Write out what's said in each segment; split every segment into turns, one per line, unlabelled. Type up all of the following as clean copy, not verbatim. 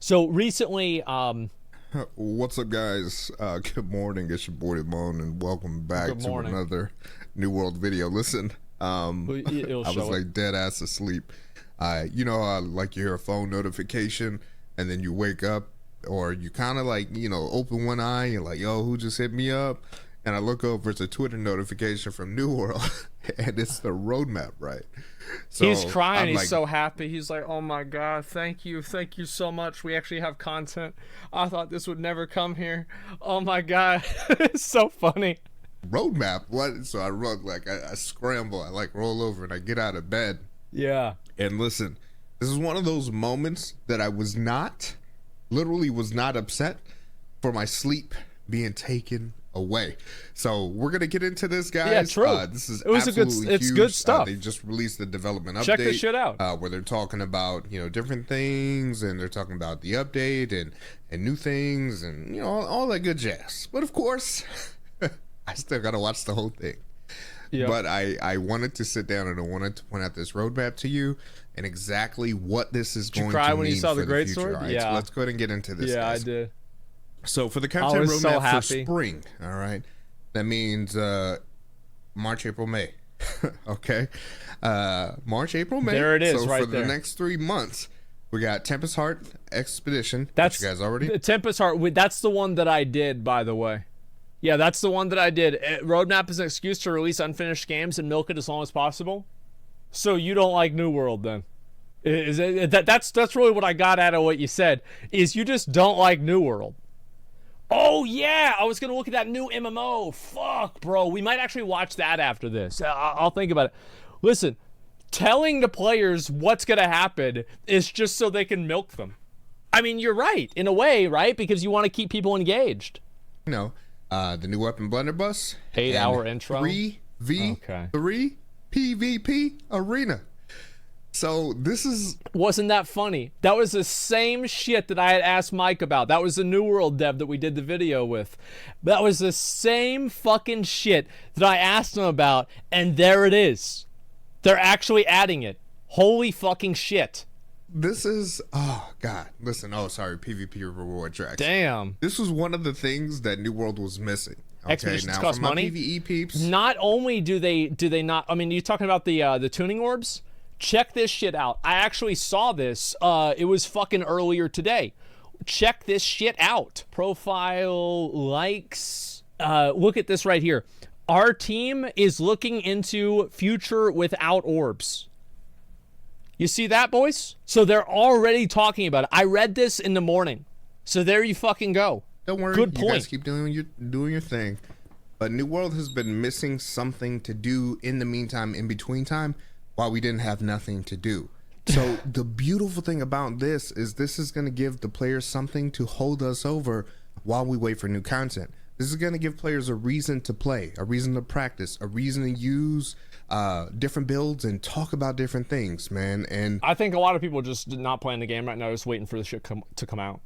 So recently,
What's up, guys? Good morning. It's your boy Damone, and welcome back
good
to
morning.
another New World video. Listen,
It'll
I was
show it.
like dead ass asleep. You know how like you hear a phone notification, and then you wake up, or you kind of like open one eye, and you're like, "Yo, who just hit me up?" And I look over, it's a Twitter notification from New World, and it's the roadmap, right?
He's
So
crying.
I'm
He's
like,
so happy. He's like, "Oh my god, thank you so much. We actually have content. I thought this would never come here. Oh my god, it's so funny."
roadmap? What? So I run like I scramble, I like roll over, and I get out of bed.
Yeah.
And listen, this is one of those moments that I was not, literally was not upset for my sleep being taken away. So we're gonna get into this, guys.
Yeah, true.
This is
It was
absolutely
it's
huge.
good stuff.
They just released the development update.
Check this shit out.
Where they're talking about different things, and they're talking about the update and new things, and all that good jazz. But of course, I still gotta watch the whole thing.
Yeah.
But I wanted to sit down and I wanted to point out this roadmap to you and exactly what this is
Did you
going
cry
to
when
mean
you saw
for
the great
future.
sword?
All right,
Yeah.
so let's go ahead and get into this.
Yeah,
guys.
I did.
So for the content
was so
roadmap for
happy.
spring, all right, that means March, April, May. Okay, March, April, May.
There it is,
so
right
for
there.
the next 3 months, we got Tempest Heart Expedition.
That's
which you guys already.
the Tempest Heart. That's the one that I did, by the way. Yeah, that's the one that I did. Roadmap is an excuse to release unfinished games and milk it as long as possible. So you don't like New World, then? That's really what I got out of what you said. Is you just don't like New World? Oh yeah, I was gonna look at that new MMO. Fuck, bro. We might actually watch that after this. I'll think about it. Listen, telling the players what's gonna happen is just so they can milk them. I mean, you're right in a way, right? Because you want to keep people engaged.
The new weapon blunderbuss.
8-hour
and
intro?
3v3 PvP arena. So this is
Wasn't that funny? That was the same shit that I had asked Mike about. That was the New World dev that we did the video with. That was the same fucking shit that I asked him about, and there it is. They're actually adding it. Holy fucking shit.
this is oh god. Listen, sorry, PvP reward tracks.
Damn.
This was one of the things that New World was missing. Okay,
Expeditions
now
cost
for my
money.
PvE peeps.
Not only do they not, I mean, you talking about the tuning orbs? Check this shit out. I actually saw this. It was fucking earlier today. Check this shit out. Profile likes. Look at this right here. Our team is looking into future without orbs. You see that, boys? So they're already talking about it. I read this in the morning. So there you fucking go.
Don't worry,
Good
you guys
point.
keep doing your thing. But New World has been missing something to do in the meantime, in between time, while we didn't have nothing to do. So the beautiful thing about this is going to give the players something to hold us over while we wait for new content. This is going to give players a reason to play, a reason to practice, a reason to use different builds and talk about different things, man. And
I think a lot of people are just not playing the game right now, just waiting for the shit to come out.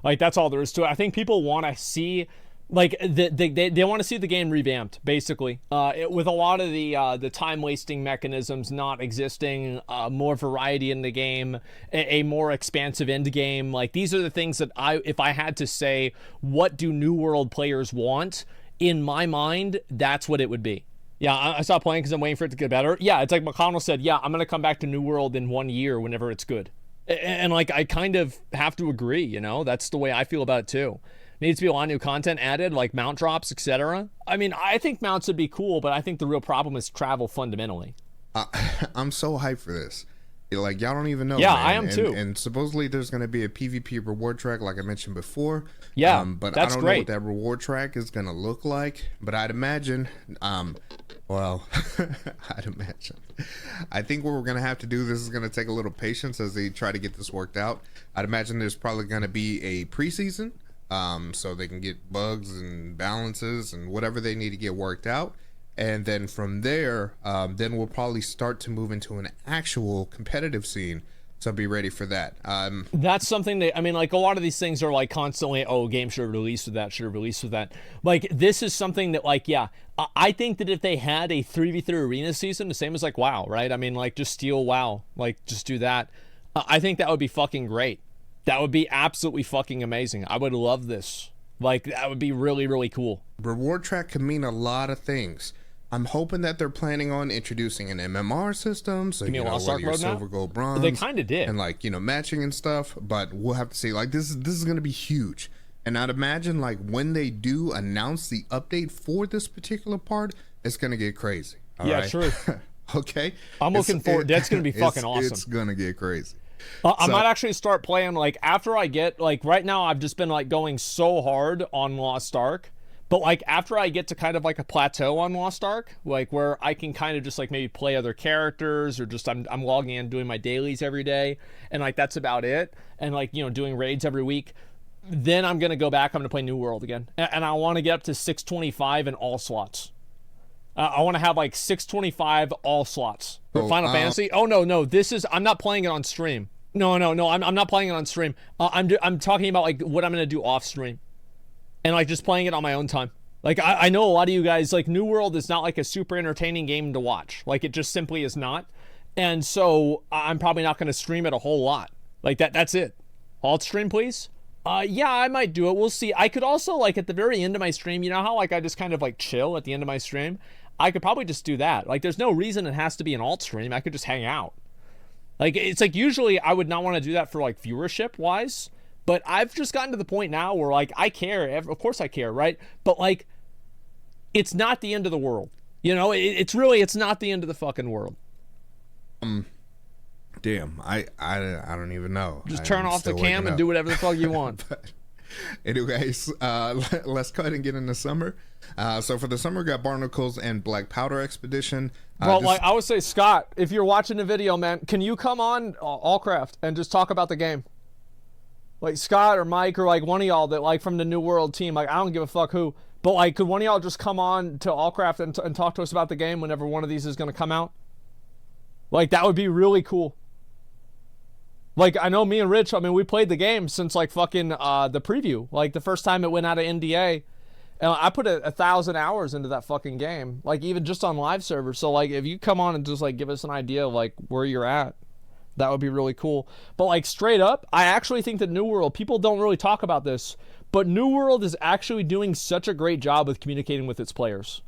Like, that's all there is to it. I think people want to see, like, they want to see the game revamped, basically. With a lot of the time-wasting mechanisms not existing, more variety in the game, a more expansive end game. Like, these are the things that if I had to say, what do New World players want? In my mind, that's what it would be. Yeah, I stopped playing because I'm waiting for it to get better. Yeah, it's like McConnell said, yeah, I'm going to come back to New World in 1 year whenever it's good. And like, I kind of have to agree, that's the way I feel about it too. Needs to be a lot of new content added, like mount drops, etc. I mean, I think mounts would be cool, but I think the real problem is travel fundamentally.
I'm so hyped for this. Like, y'all don't even know.
Yeah,
man.
I am too.
And supposedly there's going to be a PvP reward track, like I mentioned before.
Yeah,
but
that's
I don't
great.
know what that reward track is going to look like. But I'd imagine, well, I'd imagine. I think what we're going to have to do, this is going to take a little patience as they try to get this worked out. I'd imagine there's probably going to be a preseason, so they can get bugs and balances and whatever they need to get worked out. And then from there, then we'll probably start to move into an actual competitive scene. So be ready for that.
That's something that, I mean, like, a lot of these things are like constantly, oh, game should have released with that, should have released with that. Like, this is something that, like, yeah, I think that if they had a 3v3 arena season, the same as like WoW, right? I mean, like, just steal WoW, like, just do that. I think that would be fucking great. That would be absolutely fucking amazing. I would love this. Like, that would be really, really cool.
Reward track can mean a lot of things. I'm hoping that they're planning on introducing an MMR system, so you know, whether you're silver, gold, bronze.
They kind of did,
and like, you know, matching and stuff. But we'll have to see. Like, this is going to be huge. And I'd imagine like when they do announce the update for this particular part, it's going to get crazy.
Yeah,
right?
true.
Okay.
I'm looking forward. That's going to be fucking awesome.
It's going to get crazy.
I might actually start playing, like, after I get, like, right now I've just been, like, going so hard on Lost Ark. But, like, after I get to kind of, like, a plateau on Lost Ark, like, where I can kind of just, like, maybe play other characters or just I'm logging in doing my dailies every day. And, like, that's about it. And, like, you know, doing raids every week. Then I'm going to go back. I'm going to play New World again. And I want to get up to 625 in all slots. I want to have like 625 all slots for Final Fantasy. Oh no, this is, I'm not playing it on stream. No, I'm not playing it on stream. I'm talking about like what I'm gonna do off stream, and like just playing it on my own time. Like I know a lot of you guys, like, New World is not like a super entertaining game to watch. Like, it just simply is not, and so I'm probably not gonna stream it a whole lot. Like that's it. Alt stream, please. Yeah, I might do it. We'll see. I could also, like, at the very end of my stream, you know how like I just kind of like chill at the end of my stream? I could probably just do that. Like, there's no reason it has to be an alt stream. I could just hang out. Like, it's like, usually I would not want to do that for like viewership wise, but I've just gotten to the point now where like I care. Of course I care, right? But like, it's not the end of the world. You know, it's not the end of the fucking world.
Damn, I don't even know.
Just turn off the cam and do whatever the fuck you want.
But anyways, let's go ahead and get into summer. So for the summer, we got Barnacles and Black Powder Expedition.
Well, like I would say, Scott, if you're watching the video, man, can you come on Allcraft and just talk about the game? Like Scott or Mike or like one of y'all that like from the New World team, like I don't give a fuck who, but like could one of y'all just come on to Allcraft and talk to us about the game whenever one of these is going to come out? Like that would be really cool. Like, I know me and Rich, I mean, we played the game since, like, fucking the preview. Like, the first time it went out of NDA. And I put 1,000 hours into that fucking game. Like, even just on live servers. So, like, if you come on and just, like, give us an idea of, like, where you're at, that would be really cool. But, like, straight up, I actually think that New World, people don't really talk about this, but New World is actually doing such a great job with communicating with its players.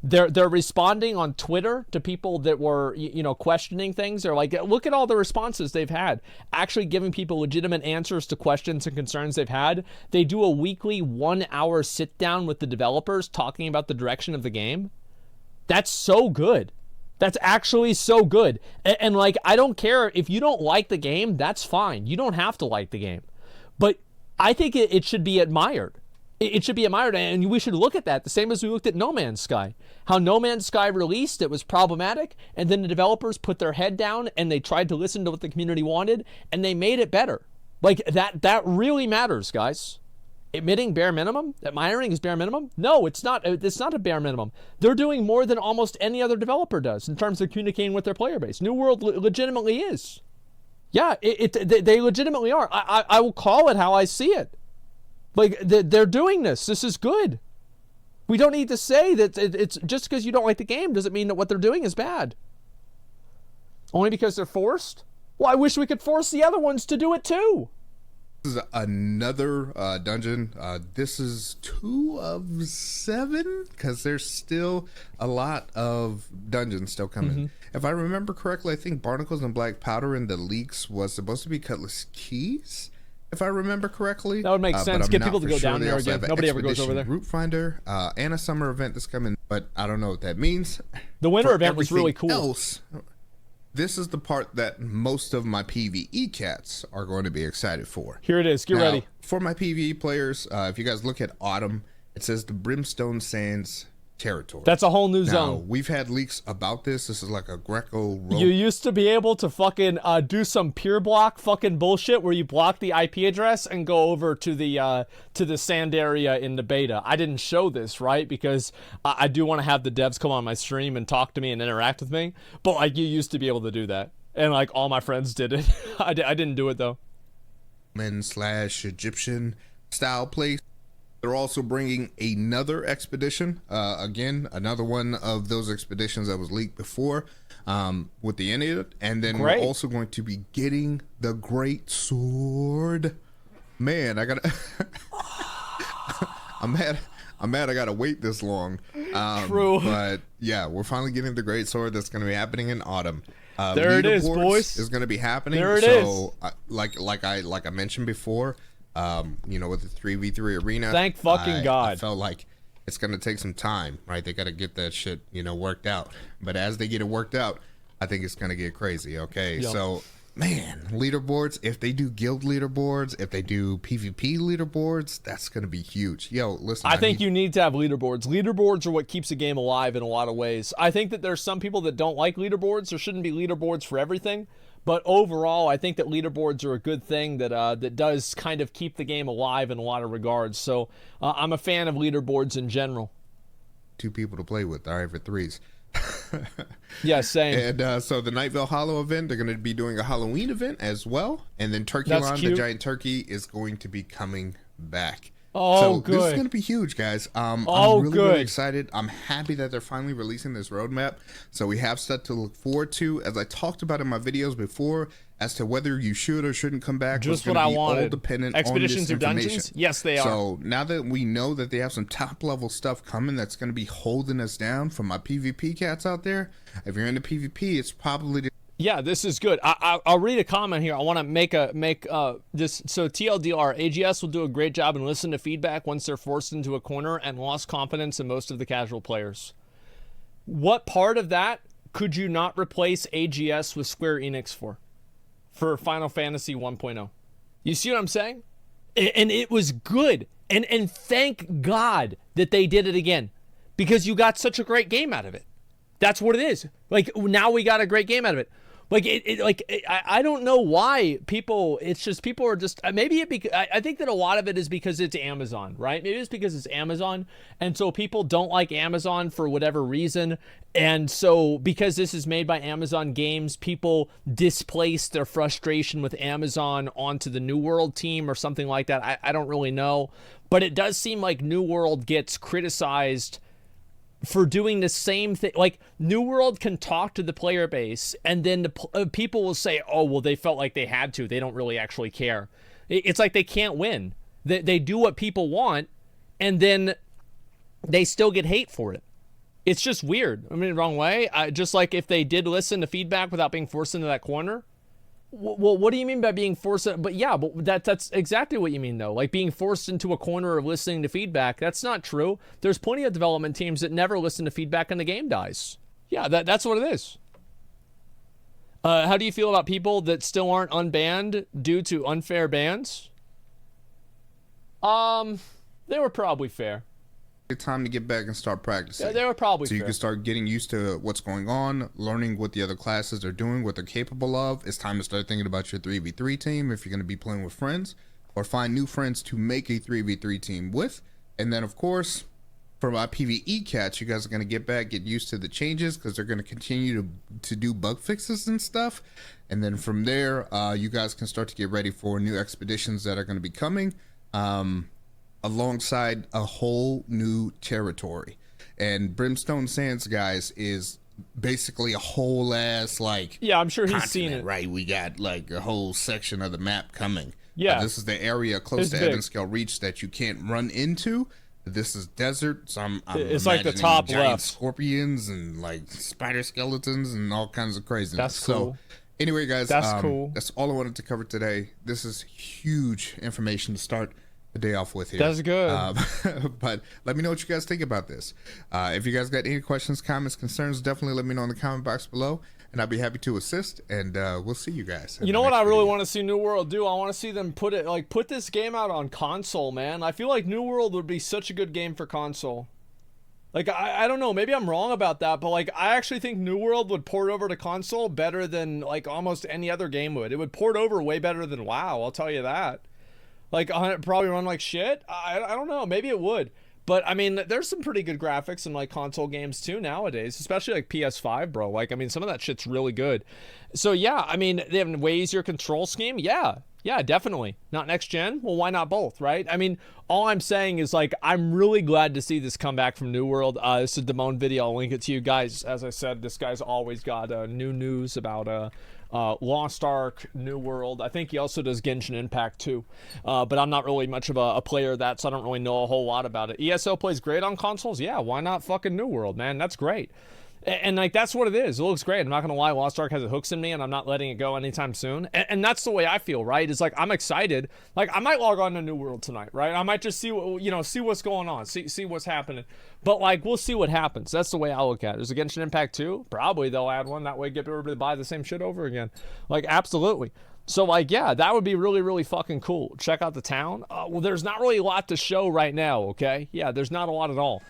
They're responding on Twitter to people that were, you know, questioning things. They're like, look at all the responses they've had, actually giving people legitimate answers to questions and concerns they've had. They do a weekly 1-hour sit down with the developers talking about the direction of the game. That's so good. That's actually so good. And like, I don't care if you don't like the game, that's fine. You don't have to like the game. But I think it should be admired. It should be admired, and we should look at that the same as we looked at No Man's Sky. How No Man's Sky released, it was problematic, and then the developers put their head down and they tried to listen to what the community wanted, and they made it better. Like, that really matters, guys. Admitting bare minimum? Admiring is bare minimum? No, it's not. It's not a bare minimum. They're doing more than almost any other developer does in terms of communicating with their player base. New World legitimately is. Yeah, they legitimately are. I will call it how I see it. Like, they're doing this. This is good. We don't need to say that it's just because you don't like the game doesn't mean that what they're doing is bad. Only because they're forced? Well, I wish we could force the other ones to do it too.
This is another dungeon. This is 2 of 7 because there's still a lot of dungeons still coming. Mm-hmm. If I remember correctly, I think Barnacles and Black Powder in the leaks was supposed to be Cutlass Keys. If I remember correctly,
that would make sense. Get people to go down there again. Nobody ever goes over there.
Route Finder and a summer event that's coming, but I don't know what that means.
The winter event was really cool.
Else, this is the part that most of my PvE cats are going to be excited for.
Here it is. Get ready.
For my PvE players, if you guys look at Autumn, it says the Brimstone Sands territory.
That's a whole new
now,
zone.
We've had leaks about this. This is like a Greco rope.
You used to be able to fucking do some pure block fucking bullshit where you block the IP address and go over to the sand area in the beta. I didn't show this, right? Because I do want to have the devs come on my stream and talk to me and interact with me. But like, you used to be able to do that. And like, all my friends did it. I didn't do it though.
Men / Egyptian style place. They're also bringing another expedition. Again, another one of those expeditions that was leaked before, with the Inuit. And then
Great.
we're also going to be getting the Great Sword. Man, I gotta. I'm mad. I gotta wait this long.
True.
But yeah, we're finally getting the Great Sword. That's going to be happening in autumn.
There it is,
Leaderboards
boys.
Is going to be happening.
There it
is. Like I mentioned before, with the 3v3 arena.
Thank fucking God.
I felt like it's going to take some time, right? They got to get that shit, worked out. But as they get it worked out, I think it's going to get crazy. Okay,
Yep.
So. Man, leaderboards, if they do guild leaderboards, if they do PvP leaderboards, that's going to be huge. Yo, listen.
I think you need to have leaderboards. Leaderboards are what keeps a game alive in a lot of ways. I think that there's some people that don't like leaderboards. There shouldn't be leaderboards for everything. But overall, I think that leaderboards are a good thing that does kind of keep the game alive in a lot of regards. So I'm a fan of leaderboards in general.
2 people to play with. All right, for 3s.
Yeah, same.
And so the Night Vale Hollow event, they're going to be doing a Halloween event as well. And then Turkeylon, the giant turkey, is going to be coming back.
Oh,
so
good.
This is going to be huge, guys. I'm really excited. I'm happy that they're finally releasing this roadmap. So we have stuff to look forward to. As I talked about in my videos before, as to whether you should or shouldn't come back,
just what I wanted.
All dependent
Expeditions
on
or
this
dungeons? Yes, they are.
So now that we know that they have some top level stuff coming that's going to be holding us down, for my PvP cats out there, if you're into PvP, it's probably
yeah, this is good. I'll read a comment here. I want to make this. So TLDR, AGS will do a great job and listen to feedback once they're forced into a corner and lost confidence in most of the casual players. What part of that could you not replace AGS with Square Enix for Final Fantasy 1.0? You see what I'm saying? And it was good. And thank God that they did it again, because you got such a great game out of it. That's what it is. Like, now we got a great game out of it. I don't know why people, it's just, people are just, I think that a lot of it is because it's Amazon, right? Maybe it's because it's Amazon. And so people don't like Amazon for whatever reason. And so because this is made by Amazon Games, people displace their frustration with Amazon onto the New World team or something like that. I don't really know. But it does seem like New World gets criticized for doing the same thing. Like, New World can talk to the player base, and then the people will say, oh, well, they felt like they had to. They don't really actually care. It's like they can't win. They do what people want, and then they still get hate for it. It's just weird. I mean, the wrong way. Just like if they did listen to feedback without being forced into that corner. Well, what do you mean by being forced? But yeah, but that's exactly what you mean, though. Like, being forced into a corner of listening to feedback. That's not true. There's plenty of development teams that never listen to feedback and the game dies. Yeah, that's what it is. How do you feel about people that still aren't unbanned due to unfair bans? They were probably fair.
time to get back and start practicing.
Yeah, they were probably
so you can start getting used to what's going on, learning what the other classes are doing, what they're capable of. It's time to start thinking about your 3v3 team if you're going to be playing with friends, or find new friends to make a 3v3 team with. And then, of course, for my PvE cats, you guys are going to get back, get used to the changes, because they're going to continue to do bug fixes and stuff. And then from there, you guys can start to get ready for new expeditions that are going to be coming, alongside a whole new territory. And Brimstone Sands, guys, is basically a whole ass, like,
yeah, I'm sure he's
continent,
seen it.
right? We got like a whole section of the map coming.
Yeah,
this is the area close to
big.
Evanscale Reach that you can't run into. This is desert, so I'm
it's like the top
giant
left.
scorpions and like spider skeletons and all kinds of craziness.
That's cool.
So anyway, guys,
that's cool.
That's all I wanted to cover today. This is huge information to start the day off with here.
That's good.
But let me know what you guys think about this. If you guys got any questions, comments, concerns, definitely let me know in the comment box below, and I'd be happy to assist. And we'll see you guys.
You know what I really want to see New World do? I want to see them put this game out on console, man. I feel like New World would be such a good game for console. Like, I don't know, maybe I'm wrong about that, but like, I actually think New World would port over to console better than like almost any other game would. It would port over way better than WoW, I'll tell you that. Like, probably run like shit. I don't know, maybe it would. But I mean, there's some pretty good graphics in like console games too nowadays, especially like PS5, bro. Like, I mean, some of that shit's really good. So yeah, I mean, they have a way easier control scheme. Yeah, Yeah, definitely. Not next gen? Well, why not both, right? I mean, all I'm saying is, like, I'm really glad to see this come back from New World. This is a Damone video. I'll link it to you guys. As I said, this guy's always got new news about Lost Ark, New World. I think he also does Genshin Impact too. But I'm not really much of a player of that, so I don't really know a whole lot about it. ESO plays great on consoles? Yeah, why not fucking New World, man? That's great. And like, that's what it is. It looks great. I'm not gonna lie, Lost Ark has hooks in me, and I'm not letting it go anytime soon. And that's the way I feel, right? It's like, I'm excited. Like, I might log on to New World tonight, right? I might just see what, see what's going on, see what's happening. But like, we'll see what happens. That's the way I look at it. There's a Genshin Impact 2. Probably they'll add one that way, get everybody to buy the same shit over again. Like, absolutely. So like, yeah, that would be really, really fucking cool. Check out the town. Well, there's not really a lot to show right now. Okay, yeah, there's not a lot at all.